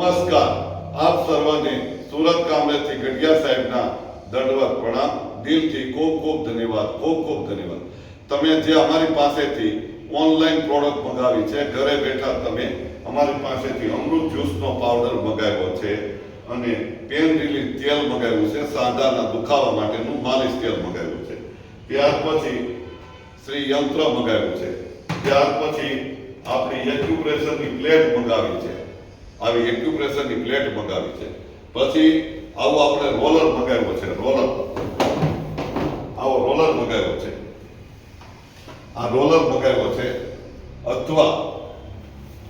નમસ્કાર. આપ સર્વને સુરત કામરેજથી ગઢિયા સાહેબના દંડવત પ્રણામ. દિલથી ખૂબ ખૂબ ધન્યવાદ, ખૂબ ખૂબ ધન્યવાદ. તમે જે અમારી પાસેથી ઓનલાઈન પ્રોડક્ટ મંગાવી છે, ઘરે બેઠા તમે અમારી પાસેથી અમૃત જ્યુસનો પાવડર મંગાવ્યો છે અને પેન રિલીફ તેલ મંગાવ્યું છે, સાંધાના દુખાવા માટેનું માલિશ તેલ મંગાવ્યું છે. ત્યાર પછી શ્રી યંત્ર મંગાવ્યું છે. ત્યાર પછી આપણી એક્યુપ્રેશરની પ્લેટ મંગાવી છે. આવી એક્યુપ્રેશરની પ્લેટ મંગાવી છે. પછી આવો આપણે રોલર મંગાવ્યો છે. આવો રોલર મંગાવ્યો છે. આ રોલર મંગાવ્યો છે. અથવા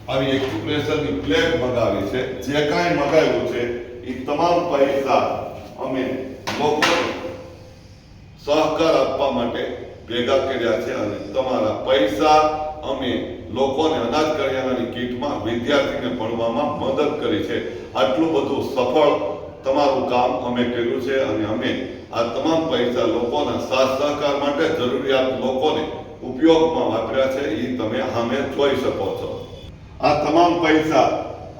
આવી એક્યુપ્રેશરની પ્લેટ મંગાવી છે. જે કાંઈ મંગાવ્યું છે એ તમામ પૈસા અમે લોકોને સહકાર આપવા માટે ભેગા કર્યા છે અને તમારા પૈસા અમે લોકોને અનાજ કરિયાણાની કીટમાં વિદ્યાર્થીને ભણવામાં મદદ કરી છે. આટલું બધું સફળ તમારું કામ અમે કર્યું છે અને અમે આ તમામ પૈસા લોકોના સાથ સહકાર માટે જરૂરિયાત લોકોને ઉપયોગમાં વાપર્યા છે. એ તમે સામે જોઈ શકો છો. આ તમામ પૈસા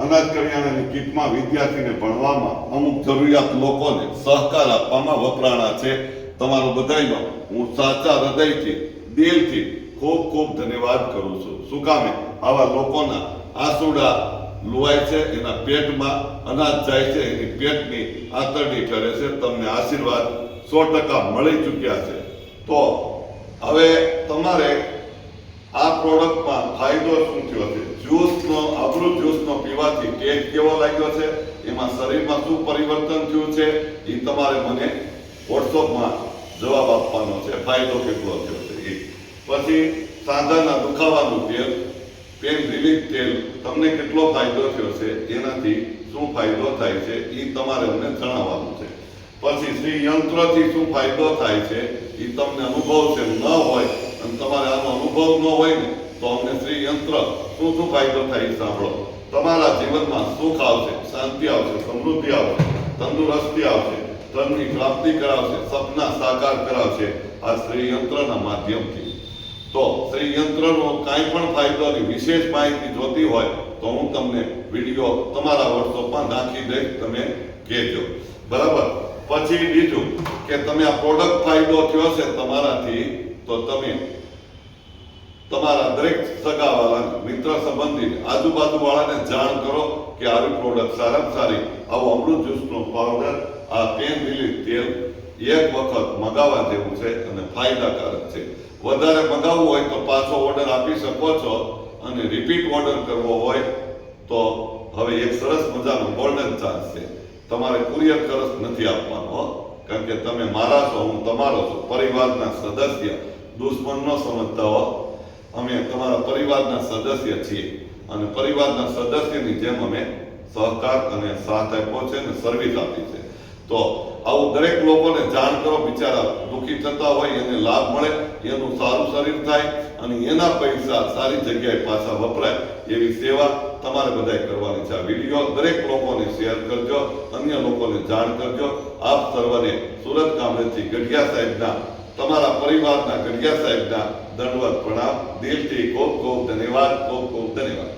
અનાજ કરિયાણાની કીટમાં વિદ્યાર્થીને ભણવામાં અમુક જરૂરિયાત લોકોને સહકાર આપવામાં વપરાણા છે. તમારો બધાયનો હું સાચા હૃદયથી, દિલથી ખૂબ ખૂબ ધન્યવાદ કરું છું. શું કામે આવા લોકોના આંસુડા લુવાય છે, એના પેટમાં અનાજ જાય છે, એની પેટની આંતરડી ઠરે છે. તમને આશીર્વાદ 100% મળી ચૂક્યા છે. તો હવે તમારે આ પ્રોડક્ટમાં ફાયદો શું થયો છે? જ્યુસનો, અમૃત જ્યુસનો પીવાથી ટેસ્ટ કેવો લાગ્યો છે, એમાં શરીરમાં શું પરિવર્તન થયું છે, એ તમારે મને વોટ્સઅપમાં જવાબ આપવાનો છે. ફાયદો કેટલો થયો છે એ. પછી સાંધાના દુખાવાનું તેલ, પેન રિલીફ તેલ, તમને કેટલો ફાયદો થયો છે, એનાથી શું ફાયદો થાય છે એ તમારે અમને જણાવવાનું છે. પછી શ્રી યંત્રથી શું ફાયદો થાય છે એ તમને અનુભવ છે ન હોય અને તમારે આનો અનુભવ ન હોય ને તો અમને શ્રી યંત્ર શું શું ફાયદો થાય સાંભળો. તમારા જીવનમાં સુખ આવશે, શાંતિ આવશે, સમૃદ્ધિ આવશે, તંદુરસ્તી આવશે, ધનની પ્રાપ્તિ કરાવશે, સપના સાકાર કરાવશે આ શ્રી યંત્રના માધ્યમથી. તો શ્રી યંત્રનો કાંઈ પણ ફાયદોની વિશેષ માહિતી જોતી હોય તો હું તમને વિડીયો તમારા વોટ્સઅપમાં નાખી દઈશ, તમે કહેજો. બરાબર. પછી બીજું કે તમે આ પ્રોડક્ટ ફાયદો થયો છે તમારાથી, તો તમે તમારા દરેક સગાવાળાને, મિત્ર સંબંધીને, આજુબાજુ વાળાને જાણ કરો કે આવી પ્રોડક્ટ સારામાં સારી આવો અમૃત જ્યુસનો પાવડર, આ પેન રિલીફ તેલ એક વખત મગાવવા જેવું છે અને ફાયદાકારક છે. વધારે મગાવવું હોય તો પાછો ઓર્ડર આપી શકો છો અને રિપીટ ઓર્ડર કરવો હોય તો હવે એક સરસ મજાનો ગોલ્ડન ચાન્સ છે. તમારે કુરિયર ખર્ચ નથી આપવાનો, કારણ કે તમે મારા છો, હું તમારો છું, પરિવારના સદસ્ય. દુશ્મન ન સમજતા હો, અમે તમારા પરિવારના સદસ્ય છીએ અને પરિવારના સદસ્યની જેમ અમે સહકાર અને સાથ આપ્યો છે અને સર્વિસ આપી છે. તો આવું દરેક લોકોને જાણ કરો. બિચારા દુઃખી થતા હોય એને લાભ મળે, એનું સારું શરીર થાય અને એના પૈસા સારી જગ્યાએ પાછા વપરાય એવી સેવા તમારે બધાએ કરવાની છે. આ વિડીયો દરેક લોકોને શેર કરજો, અન્ય લોકોને જાણ કરજો. આપ સર્વને સુરત કામરેજથી ગઢિયા સાહેબના, તમારા પરિવારના ગઢિયા સાહેબના દંડવત પ્રણામ. દિલથી ખૂબ ખૂબ ધન્યવાદ, ખૂબ ખૂબ ધન્યવાદ.